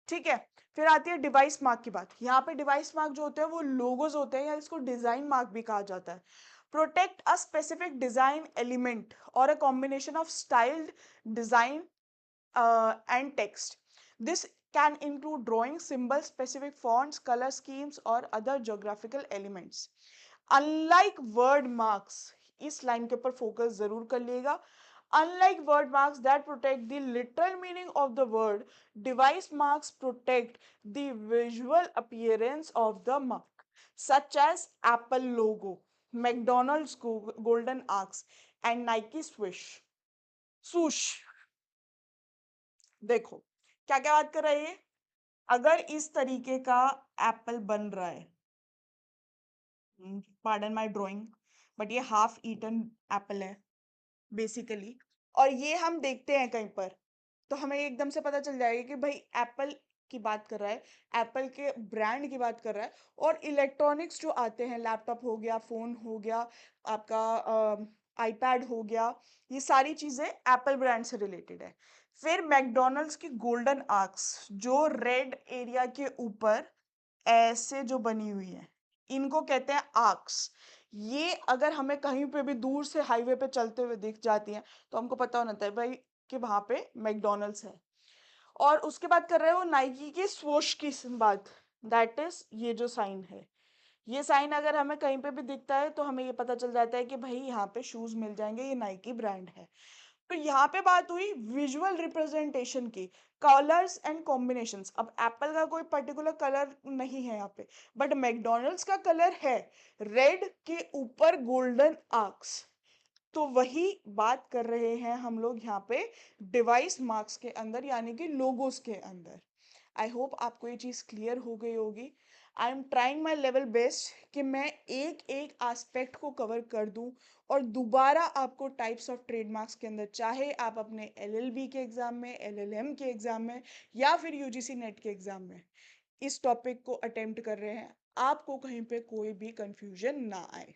ठीक है। फिर आती है डिवाइस मार्क की बात। यहाँ पे डिवाइस मार्क जो होते हैं वो लोगोज होते हैं, या इसको डिजाइन मार्क भी कहा जाता है। Protect a specific design element और a combination of styled design and text. This can include drawing, symbols, specific fonts, color schemes, or other geographical elements. Unlike word marks, इस लाइन के ऊपर focus जरूर कर लिएगा। Unlike word marks that protect the literal meaning of the word, device marks protect the visual appearance of the mark, such as Apple logo, McDonald's golden arcs, and Nike swoosh. Swoosh. देखो क्या क्या बात कर रहा है ये। अगर इस तरीके का एप्पल बन रहा है, पार्डन माय ड्राइंग, बट ये हाफ ईटन एप्पल है बेसिकली, और ये हम देखते हैं कहीं पर, तो हमें एकदम से पता चल जाएगा कि भाई एप्पल की बात कर रहा है, एप्पल के ब्रांड की बात कर रहा है। और इलेक्ट्रॉनिक्स जो आते हैं, लैपटॉप हो गया, फोन हो गया, आपका आईपैड हो गया, ये सारी चीजें एप्पल ब्रांड से रिलेटेड है। फिर मैकडोनल्ड्स की गोल्डन आर्क्स जो रेड एरिया के ऊपर ऐसे जो बनी हुई है, इनको कहते हैं आर्क्स। ये अगर हमें कहीं पे भी दूर से हाईवे पे चलते हुए दिख जाती हैं, तो हमको पता होना चाहिए भाई कि वहां पे मैकडोनल्ड्स है। और उसके बाद कर रहे हो नाइकी की स्वोश की बात, दैट इज ये जो साइन है, ये साइन अगर हमें कहीं पे भी दिखता है तो हमें ये पता चल जाता है कि भाई यहाँ पे शूज मिल जाएंगे, ये नाइकी ब्रांड है। तो यहाँ पे बात हुई विजुअल रिप्रेजेंटेशन की, कलर्स एंड कॉम्बिनेशंस। अब एप्पल का कोई पर्टिकुलर कलर नहीं है यहाँ पे, बट मैकडोनल्ड्स का कलर है, रेड के ऊपर गोल्डन आर्क्स। तो वही बात कर रहे हैं हम लोग यहाँ पे डिवाइस मार्क्स के अंदर, यानी कि लोगोस के अंदर। आई होप आपको ये चीज क्लियर हो गई होगी। I am trying my level best कि मैं एक एक एस्पेक्ट को कवर कर दूं, और दोबारा आपको टाइप्स ऑफ ट्रेडमार्क्स के अंदर, चाहे आप अपने एलएलबी के एग्जाम में, एलएलएम के एग्जाम में, या फिर यूजीसी नेट के एग्जाम में इस टॉपिक को अटेम्प्ट कर रहे हैं, आपको कहीं पे कोई भी कंफ्यूजन ना आए।